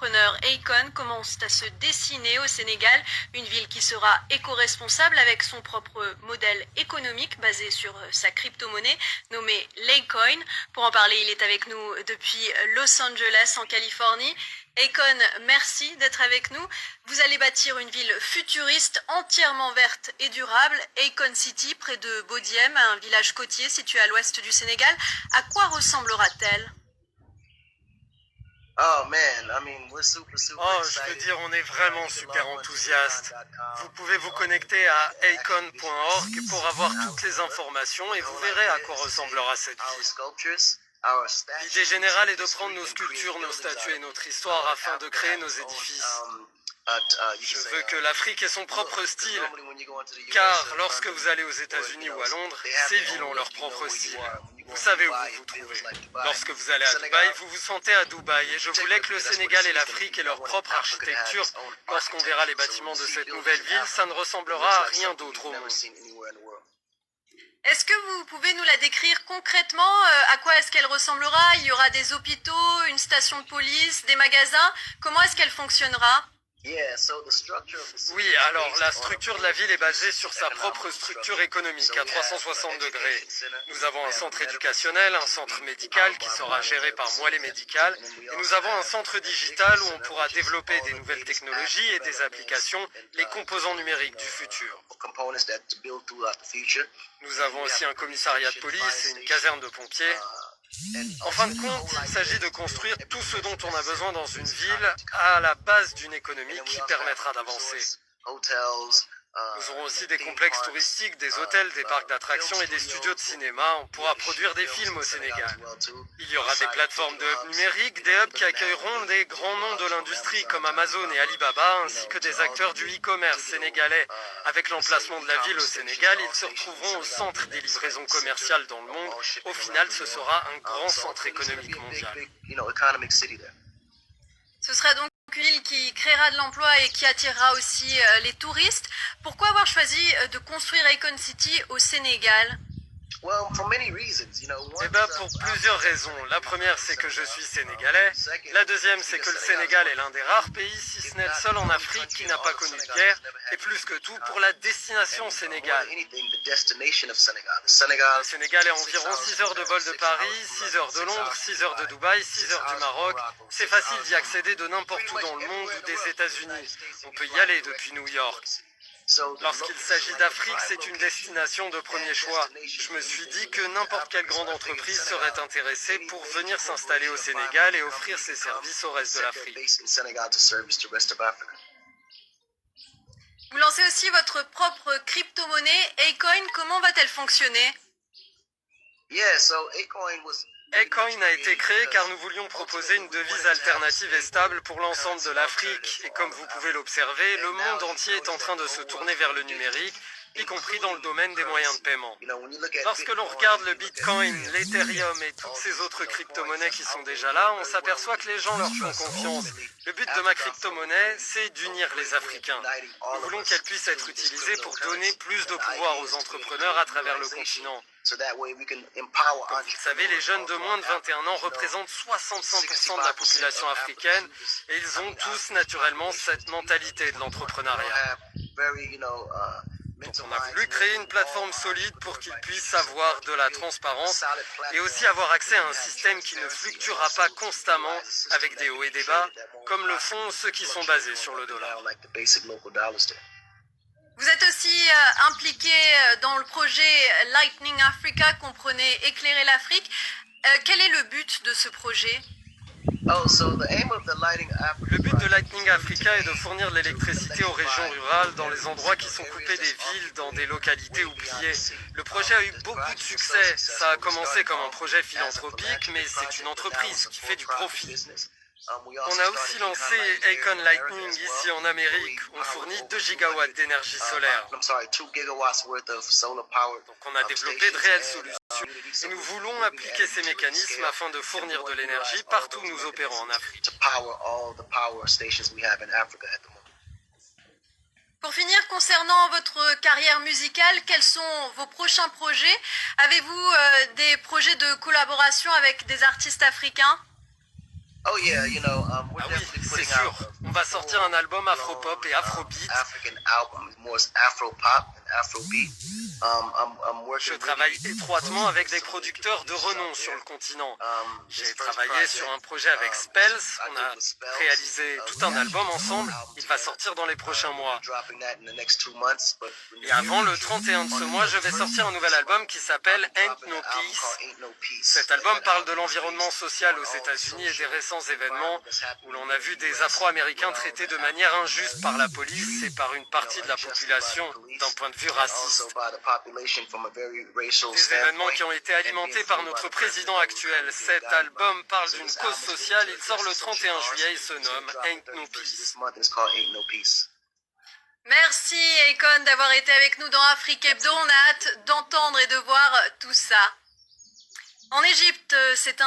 Entrepreneurs Akon commence à se dessiner au Sénégal, une ville qui sera éco-responsable avec son propre modèle économique basé sur sa crypto-monnaie nommée Litecoin. Pour en parler, il est avec nous depuis Los Angeles en Californie. Akon, merci d'être avec nous. Vous allez bâtir une ville futuriste entièrement verte et durable, Akon City, près de Bodiem, un village côtier situé à l'ouest du Sénégal. À quoi ressemblera-t-elle? Je veux dire, on est vraiment super enthousiaste. Vous pouvez vous connecter à acon.org pour avoir toutes les informations et vous verrez à quoi ressemblera cette ville. L'idée générale est de prendre nos sculptures, nos statues et notre histoire afin de créer nos édifices. Je veux que l'Afrique ait son propre style, car lorsque vous allez aux États-Unis ou à Londres, ces villes ont leur propre style. Vous savez où vous vous trouvez. Lorsque vous allez à Dubaï, vous vous sentez à Dubaï. Et je voulais que le Sénégal et l'Afrique aient leur propre architecture. Lorsqu'on verra les bâtiments de cette nouvelle ville, ça ne ressemblera à rien d'autre au monde. Est-ce que vous pouvez nous la décrire concrètement? À quoi est-ce qu'elle ressemblera? Il y aura des hôpitaux, une station de police, des magasins. Comment est-ce qu'elle fonctionnera? Oui, alors la structure de la ville est basée sur sa propre structure économique à 360 degrés. Nous avons un centre éducationnel, un centre médical qui sera géré par Moelle Médical, et nous avons un centre digital où on pourra développer des nouvelles technologies et des applications, les composants numériques du futur. Nous avons aussi un commissariat de police et une caserne de pompiers. En fin de compte, il s'agit de construire tout ce dont on a besoin dans une ville à la base d'une économie qui permettra d'avancer. Nous aurons aussi des complexes touristiques, des hôtels, des parcs d'attractions et des studios de cinéma. On pourra produire des films au Sénégal. Il y aura des plateformes de hubs numériques, des hubs qui accueilleront des grands noms de l'industrie comme Amazon et Alibaba, ainsi que des acteurs du e-commerce sénégalais. Avec l'emplacement de la ville au Sénégal, ils se retrouveront au centre des livraisons commerciales dans le monde. Au final, ce sera un grand centre économique mondial. Ce sera donc une ville qui créera de l'emploi et qui attirera aussi les touristes. Pourquoi avoir choisi de construire Akon City au Sénégal? Pour plusieurs raisons. La première, c'est que je suis sénégalais. La deuxième, c'est que le Sénégal est l'un des rares pays, si ce n'est le seul en Afrique, qui n'a pas connu de guerre. Et plus que tout, pour la destination Sénégal. Le Sénégal est environ 6 heures de vol de Paris, 6 heures de Londres, 6 heures de Dubaï, 6 heures du Maroc. C'est facile d'y accéder de n'importe où dans le monde ou des États-Unis. On peut y aller depuis New York. Lorsqu'il s'agit d'Afrique, c'est une destination de premier choix. Je me suis dit que n'importe quelle grande entreprise serait intéressée pour venir s'installer au Sénégal et offrir ses services au reste de l'Afrique. Vous lancez aussi votre propre crypto-monnaie, Acoin. Comment va-t-elle fonctionner? Acoin a été créé car nous voulions proposer une devise alternative et stable pour l'ensemble de l'Afrique. Et comme vous pouvez l'observer, le monde entier est en train de se tourner vers le numérique, y compris dans le domaine des moyens de paiement. Lorsque l'on regarde le Bitcoin, l'Ethereum et toutes ces autres crypto-monnaies qui sont déjà là, on s'aperçoit que les gens leur font confiance. Le but de ma crypto-monnaie, c'est d'unir les Africains. Nous voulons qu'elle puisse être utilisée pour donner plus de pouvoir aux entrepreneurs à travers le continent. Comme vous le savez, les jeunes de moins de 21 ans représentent 65% de la population africaine et ils ont tous naturellement cette mentalité de l'entrepreneuriat. Donc on a voulu créer une plateforme solide pour qu'ils puissent avoir de la transparence et aussi avoir accès à un système qui ne fluctuera pas constamment avec des hauts et des bas, comme le font ceux qui sont basés sur le dollar. Vous êtes aussi impliqué dans le projet Lightning Africa, comprenez Éclairer l'Afrique. Quel est le but de ce projet? Le but de Lightning Africa est de fournir de l'électricité aux régions rurales, dans les endroits qui sont coupés des villes, dans des localités oubliées. Le projet a eu beaucoup de succès. Ça a commencé comme un projet philanthropique, mais c'est une entreprise qui fait du profit. On a aussi lancé Akon Lightning ici en Amérique. On fournit 2 gigawatts d'énergie solaire. Donc on a développé de réelles solutions et nous voulons appliquer ces mécanismes afin de fournir de l'énergie partout où nous opérons en Afrique. Pour finir, concernant votre carrière musicale, quels sont vos prochains projets? Avez-vous des projets de collaboration avec des artistes africains? Oh yeah, we're Ah oui, definitely c'est putting sûr. out On va sortir un album afro-pop et afrobeat. African album, more Afro pop and Afrobeat. I'm Je working travaille really étroitement closely avec with des some major producteurs de producers renom out sur there. le continent. This J'ai first travaillé sur project, un projet avec um, Spells. I On did a with Spells. réalisé tout We un actually album did a whole ensemble. album Il va together. sortir dans les prochains We'll mois. be dropping that in the next 2 months, but in the Et avant near le future, 31 de on ce the mois, je vais 31st, sortir un nouvel album qui s'appelle I'll be Ain't dropping No an album Peace. called Ain't No Peace. Cet And album that parle de album is l'environnement based social on aux all the États-Unis et des social récents événements environment that's happening où l'on here a in vu the des US, Afro-Américains with all traités the de manière African injuste par la Americans being police et treated, par une partie de la unjustly by the population police, d'un point de vue and also raciste. by the population from a very racial Des événements standpoint, qui ont été and being alimentés par fueled by notre the président president who actuel. currently being Cet guided by. album parle So d'une this cause album is really sociale. to Il sort address le the social 31 cause. juillet. Il se It's going to nomme drop Ain't the No 31st of Peace. this month. It's called Ain't No Peace. Merci Akon d'avoir été avec nous dans Afrique Hebdo. On a hâte d'entendre et de voir tout ça. En Égypte, c'est un